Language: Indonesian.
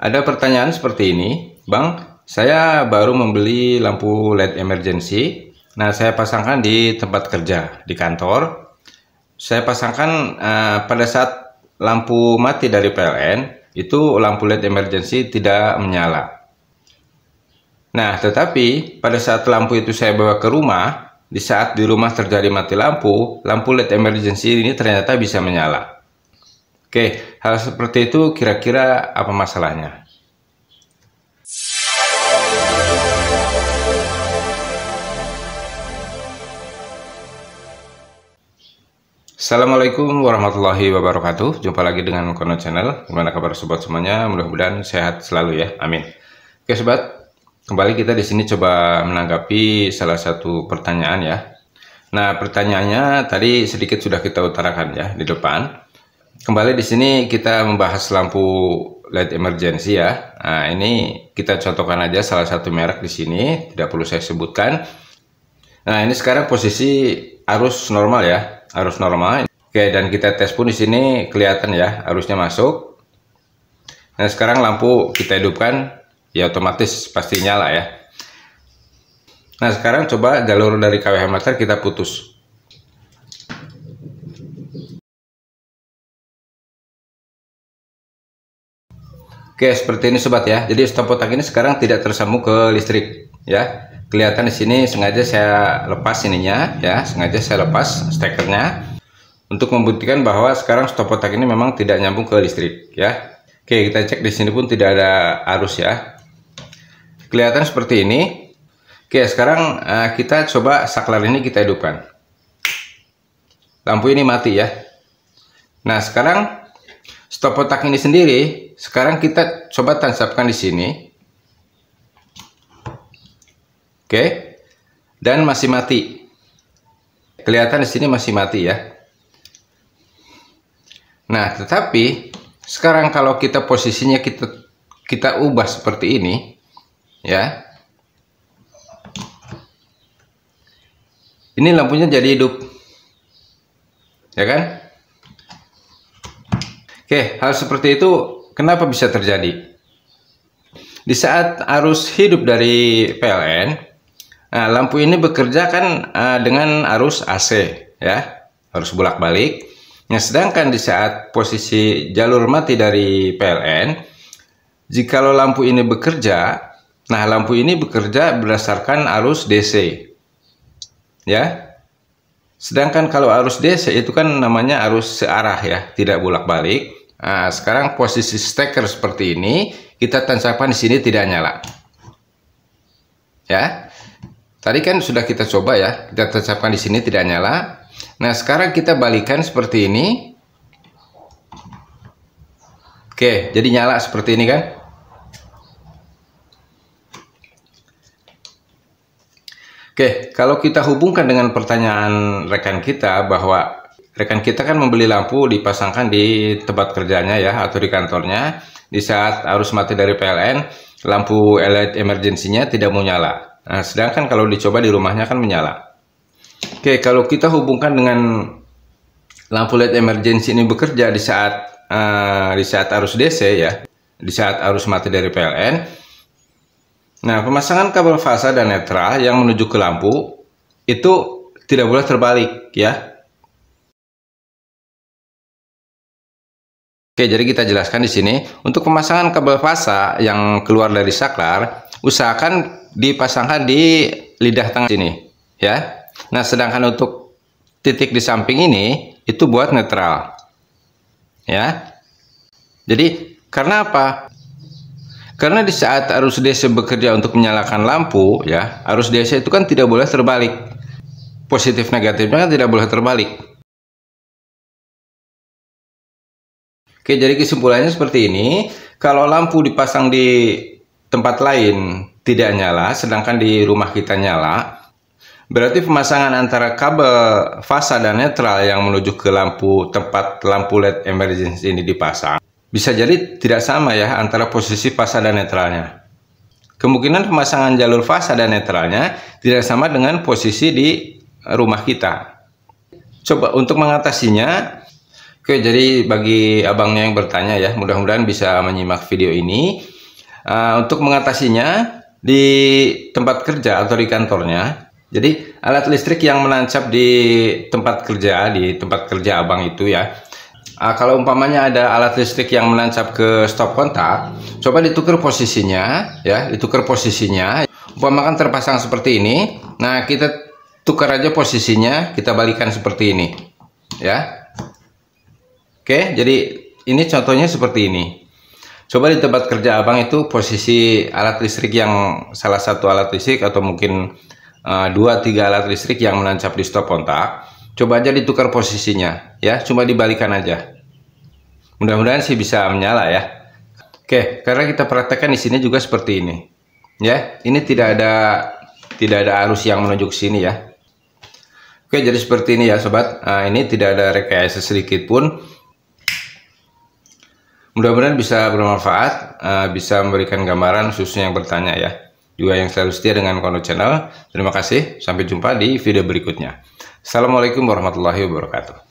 Ada pertanyaan seperti ini, Bang, saya baru membeli lampu LED emergency. Nah, saya pasangkan di tempat kerja, di kantor. Saya pasangkan pada saat lampu mati dari PLN, itu lampu LED emergency tidak menyala. Nah, tetapi pada saat lampu itu saya bawa ke rumah, di saat di rumah terjadi mati lampu, lampu LED emergency ini ternyata bisa menyala. Oke, hal seperti itu kira-kira apa masalahnya? Assalamualaikum warahmatullahi wabarakatuh. Jumpa lagi dengan Kono Channel. Gimana kabar sobat semuanya? Mudah-mudahan sehat selalu ya. Amin. Oke sobat, kembali kita di sini coba menanggapi salah satu pertanyaan ya. Nah, pertanyaannya tadi sedikit sudah kita utarakan ya di depan. Kembali di sini kita membahas lampu LED emergency ya. Nah, ini kita contohkan aja salah satu merek di sini, tidak perlu saya sebutkan. Nah, ini sekarang posisi arus normal ya, arus normal. Oke, dan kita tes pun di sini kelihatan ya, arusnya masuk. Nah, sekarang lampu kita hidupkan, ya otomatis pasti nyala ya. Nah, sekarang coba jalur dari kWh meter kita putus. Oke, seperti ini sobat ya. Jadi stop otak ini sekarang tidak tersambung ke listrik ya. Kelihatan di sini sengaja saya lepas ininya ya, sengaja saya lepas stekernya untuk membuktikan bahwa sekarang stop otak ini memang tidak nyambung ke listrik ya. Oke, kita cek di sini pun tidak ada arus ya. Kelihatan seperti ini. Oke, sekarang kita coba saklar ini kita hidupkan. Lampu ini mati ya. Nah, sekarang stop otak ini sendiri sekarang kita coba tancapkan di sini. Oke. Dan masih mati. Kelihatan di sini masih mati ya. Nah, tetapi sekarang kalau kita posisinya kita ubah seperti ini ya. Ini lampunya jadi hidup. Ya kan? Oke, hal seperti itu kenapa bisa terjadi? Di saat arus hidup dari PLN, nah, lampu ini bekerja kan dengan arus AC ya, arus bolak-balik. Nah, sedangkan di saat posisi jalur mati dari PLN, jikalau lampu ini bekerja, nah lampu ini bekerja berdasarkan arus DC ya. Sedangkan kalau arus DC itu kan namanya arus searah ya, tidak bolak-balik. Nah, sekarang posisi steker seperti ini, kita tancapkan di sini tidak nyala. Ya. Tadi kan sudah kita coba ya, kita tancapkan di sini tidak nyala. Nah, sekarang kita balikan seperti ini. Oke, jadi nyala seperti ini kan? Oke, kalau kita hubungkan dengan pertanyaan rekan kita bahwa rekan kita kan membeli lampu dipasangkan di tempat kerjanya ya, atau di kantornya. Di saat arus mati dari PLN, lampu LED emergensinya tidak mau nyala. Nah, sedangkan kalau dicoba di rumahnya kan menyala. Oke, kalau kita hubungkan dengan lampu LED emergency ini bekerja di saat arus DC ya, di saat arus mati dari PLN. Nah, pemasangan kabel fasa dan netral yang menuju ke lampu itu tidak boleh terbalik ya. Oke, jadi kita jelaskan di sini untuk pemasangan kabel fasa yang keluar dari saklar, usahakan dipasangkan di lidah tengah sini, ya. Nah, sedangkan untuk titik di samping ini itu buat netral, ya. Jadi karena apa? Karena di saat arus DC bekerja untuk menyalakan lampu, ya, arus DC itu kan tidak boleh terbalik. Positif negatifnya kan tidak boleh terbalik. Oke, jadi kesimpulannya seperti ini. Kalau lampu dipasang di tempat lain tidak nyala, sedangkan di rumah kita nyala, berarti pemasangan antara kabel fasa dan netral yang menuju ke tempat lampu LED emergency ini dipasang, bisa jadi tidak sama ya antara posisi fasa dan netralnya. Kemungkinan pemasangan jalur fasa dan netralnya tidak sama dengan posisi di rumah kita. Coba untuk mengatasinya, Oke, jadi bagi abangnya yang bertanya ya, mudah-mudahan bisa menyimak video ini. Untuk mengatasinya di tempat kerja atau di kantornya, jadi alat listrik yang menancap di tempat kerja abang itu ya. Kalau umpamanya ada alat listrik yang menancap ke stop kontak, coba ditukar posisinya ya, ditukar posisinya. Umpamakan terpasang seperti ini, nah kita tukar aja posisinya, kita balikan seperti ini ya. Oke, jadi ini contohnya seperti ini. Coba di tempat kerja abang itu posisi alat listrik yang salah satu alat listrik atau mungkin 2-3 alat listrik yang menancap di stop kontak. Coba aja ditukar posisinya ya, cuma dibalikan aja. Mudah-mudahan sih bisa menyala ya. Oke, karena kita praktekkan di sini juga seperti ini. Ya, ini tidak ada arus yang menuju ke sini ya. Oke, jadi seperti ini ya sobat. Ini tidak ada rekayasa sedikit pun. Mudah-mudahan bisa bermanfaat, bisa memberikan gambaran khususnya yang bertanya ya. Juga yang selalu setia dengan Kono Channel. Terima kasih, sampai jumpa di video berikutnya. Assalamualaikum warahmatullahi wabarakatuh.